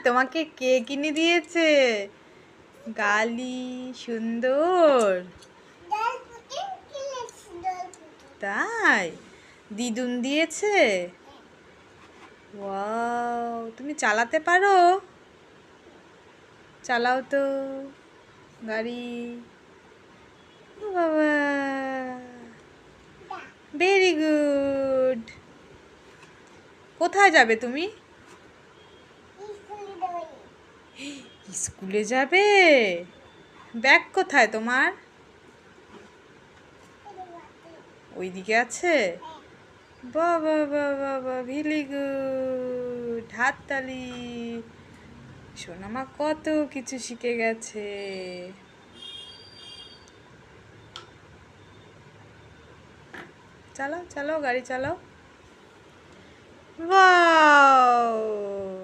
তোমাকে কে কিনে দিয়েছে? গালি সুন্দর। তাই দিদুন দিয়েছে? ওয়াও, তুমি চালাতে পারো? চালাও তো গাড়ি। ও বাবা, ভেরি গুড। কোথায় যাবে তুমি? স্কুলে যাবে? ব্যাগ কোথায় তোমার? ওইদিকে আছে? বাবা বাবা বাবা, ভেরি গুড, হাততালি। সোনামা কত কিছু শিখে গেছে। চালাও চালাও, গাড়ি চালাও। ওয়াও।